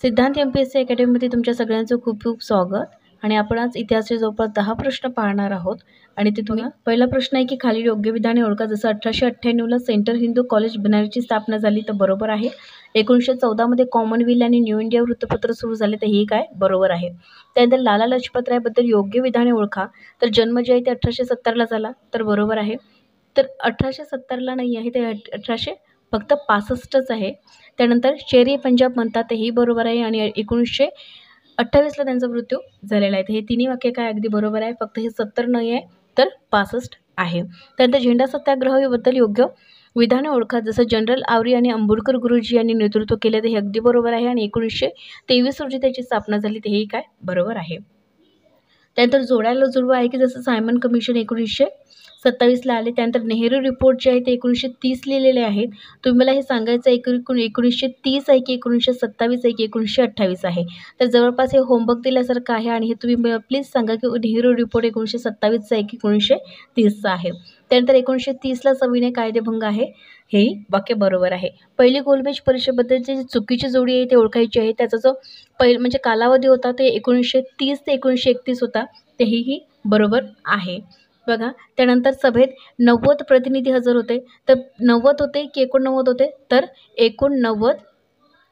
सिद्धांत MPSC अकॅडमीमध्ये तुमच्या सगळ्यांचं खूप खूप स्वागत। आणि आपण आज इतिहासाचे जवळपास 10 प्रश्न पाहणार आहोत। आणि ते तुम्ही पहिला प्रश्न आहे की खालील योग्य विधाने ओळखा। जसं 1898 ला सेंट्रल हिंदू कॉलेज बनारसची स्थापना झाली, तर बरोबर आहे। 1914 मध्ये कॉमनवेल्थ आणि न्यू इंडिया वृत्तपत्र सुरू झाले, तर हे काय बरोबर आहे। त्यानंतर लाला लजपत रायबद्दल योग्य विधाने ओळखा। तर जन्म जे आहे ते 1870 ला झाला, तर बरोबर आहे। तर 1870 ला नाही आहे, ते 1865च आहे। त्यानंतर शेर पंजाब म्हणतात, तेही बरोबर आहे। आणि 1928 ला त्यांचा मृत्यू झालेला आहे। तर हे तिन्ही वाक्य काय अगदी बरोबर आहे, फक्त हे 70 नाही आहे तर 65 आहे। त्यानंतर झेंडा सत्याग्रहाबद्दल योग्य विधाने ओळखा। जसं जनरल आवरी आणि आंबेडकर गुरुजी यांनी नेतृत्व केले, तर हे अगदी बरोबर आहे। आणि 1923 रोजी त्याची स्थापना झाली, तर हेही काय बरोबर आहे। त्यानंतर जोडायला जुळवा आहे की जसं सायमन कमिशन 1927 ला आले। त्यानंतर नेहरू रिपोर्ट जे आहे ते 1930 लिहिलेले आहेत। तुम्ही मला हे सांगायचं आहे की 1930 आहे की 1927 आहे की 1928 आहे। तर जवळपास हे होमवर्क दिल्यासारखं आहे आणि हे तुम्ही प्लीज सांगा की नेहरू रिपोर्ट 1927चा आहे की 1930चा आहे। त्यानंतर 1930 ला सविनय कायदेभंग आहे, हेही वाक्य बरोबर आहे। पहिली गोलमेज परीक्षेबद्दलची जी चुकीची जोडी आहे ते ओळखायची आहे। त्याचा जो म्हणजे कालावधी होता ते 1930 ते 1931 होता, तेही बरोबर आहे बघा। त्यानंतर सभेत 90 प्रतिनिधी हजर होते, तर 90 होते की 89 होते, तर 89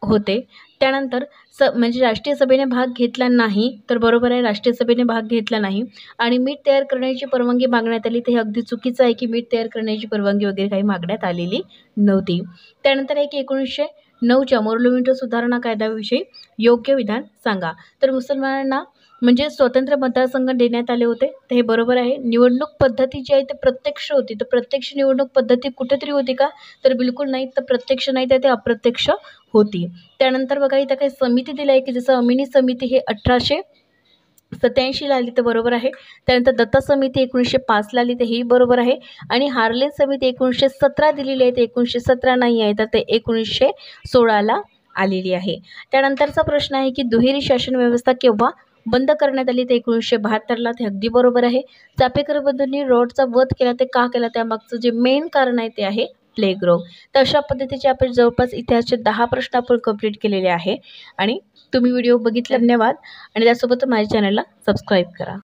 होते। त्यानंतर म्हणजे राष्ट्रीय सभेने भाग घेतला नाही, तर बरोबर आहे, राष्ट्रीय सभेने भाग घेतला नाही। आणि मीठ तयार करण्याची परवानगी मागण्यात आली, तर हे अगदी चुकीचं आहे की मीठ तयार करण्याची परवानगी वगैरे काही मागण्यात आलेली नव्हती। त्यानंतर आहे की 1909च्या मोर्लेमिंटो सुधारणा कायद्याविषयी योग्य विधान सांगा। तर मुसलमानांना म्हणजे स्वतंत्र मतदारसंघ देण्यात आले होते, तर हे बरोबर आहे। निवडणूक पद्धती जी आहे ते प्रत्यक्ष होती, तर प्रत्यक्ष निवडणूक पद्धती कुठेतरी होती का, तर बिलकुल नाही, तर प्रत्यक्ष नाही, तर ते अप्रत्यक्ष होती। त्यानंतर बघा इथं काही समिती दिली आहे की जसं अमिनी समिती हे 1887 ला आली, तर बरोबर आहे। त्यानंतर दत्ता समिती 1905 ला आली, तर ही बरोबर आहे। आणि हार्लेन समिती 1917 दिलेली आहे, तर 1917 नाही आहे, तर ते 1916 ला आलेली आहे। त्यानंतरचा प्रश्न आहे की दुहेरी शासन व्यवस्था केव्हा बंद करण्यात आली, ते 1972 ला, ते अगदी बरोबर आहे। चापेकर बंधूंनी रॉडचा वध केला, ते का केला, त्यामागचं जे मेन कारण आहे ते आहे प्लेग रोग। तर अशा पद्धतीचे आपण जवळपास इतिहासचे 10 प्रश्न आपण कंप्लीट केलेले आहे। आणि तुम्ही व्हिडिओ बघितला, धन्यवाद। आणि त्यासोबत माझ्या चॅनलला सबस्क्राईब करा।